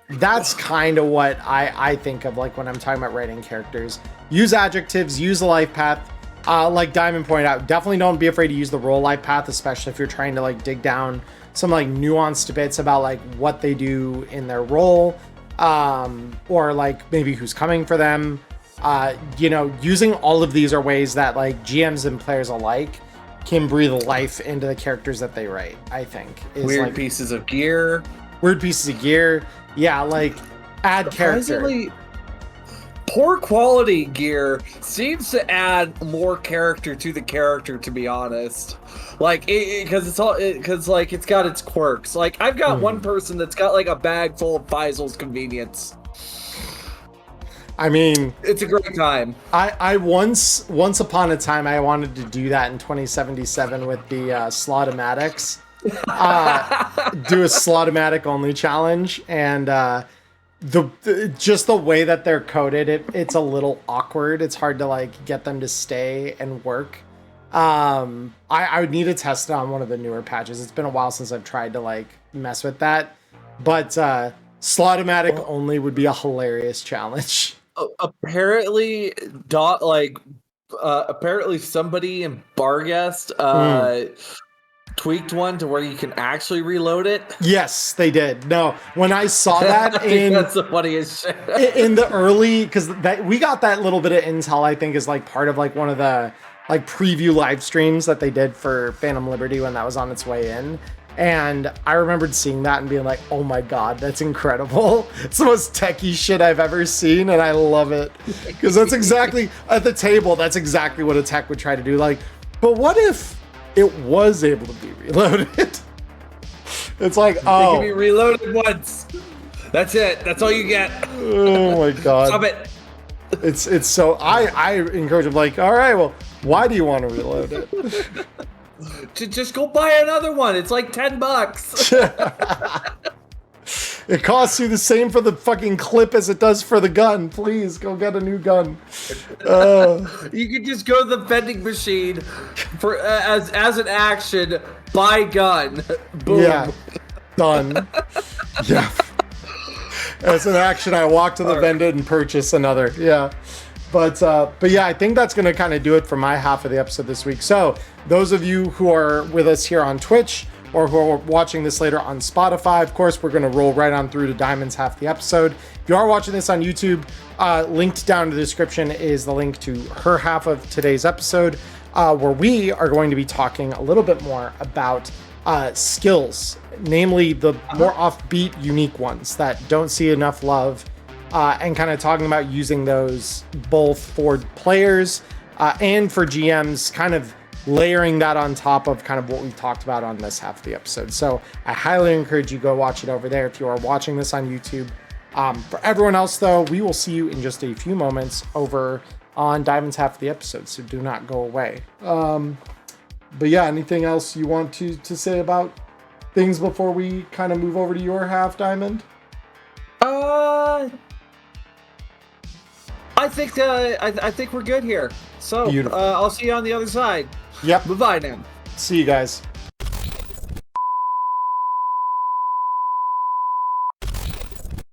that's kind of what I think of like when I'm talking about writing characters. Use adjectives, use the life path. Like Diamond pointed out, definitely don't be afraid to use the role life path, especially if you're trying to like dig down some like nuanced bits about like what they do in their role, or like maybe who's coming for them. Using all of these are ways that like GMs and players alike can breathe life into the characters that they write. I think is weird pieces of gear. Yeah, like add character. Poor quality gear seems to add more character to the character, to be honest. Like, because it's got its quirks. Like, I've got one person that's got like a bag full of Faisal's convenience. I mean, it's a great time. I once upon a time I wanted to do that in 2077 with the Slotomatics. Do a Slotomatic only challenge, and just the way that they're coded, it's a little awkward. It's hard to like get them to stay and work. I would need to test it on one of the newer patches. It's been a while since I've tried to like mess with that, but Slotomatic only would be a hilarious challenge. Apparently somebody in Barguest tweaked one to where you can actually reload it. Yes, they did. No, when I saw that that's the funniest shit. In the early, because we got that little bit of intel, I think is like part of like one of the like preview live streams that they did for Phantom Liberty when that was on its way in. And I remembered seeing that and being like, oh my God, that's incredible. It's the most techie shit I've ever seen. And I love it. Because that's exactly, at the table, that's exactly what a tech would try to do. Like, but what if it was able to be reloaded? It's like, It can be reloaded once. That's it. That's all you get. Oh my God. Stop it. It's so, I encourage them like, all right, well, why do you want to reload it? Just go buy another one. It's like $10. It costs you the same for the fucking clip as it does for the gun. Please go get a new gun. You could just go to the vending machine for as an action, buy gun. Boom. Yeah. Done. Yeah. As an action, I walk to the vendor and purchase another. Yeah. But yeah, I think that's going to kind of do it for my half of the episode this week. So those of you who are with us here on Twitch or who are watching this later on Spotify, of course, we're going to roll right on through to Diamond's half the episode. If you are watching this on YouTube, linked down in the description is the link to her half of today's episode, where we are going to be talking a little bit more about skills, namely the more offbeat, unique ones that don't see enough love. And kind of talking about using those both for players and for GMs, kind of layering that on top of kind of what we talked about on this half of the episode. So I highly encourage you go watch it over there if you are watching this on YouTube. For everyone else, though, we will see you in just a few moments over on Diamond's half of the episode, so do not go away. But yeah, anything else you want to say about things before we kind of move over to your half, Diamond? I think we're good here. So I'll see you on the other side. Yep. Bye-bye now. See you guys.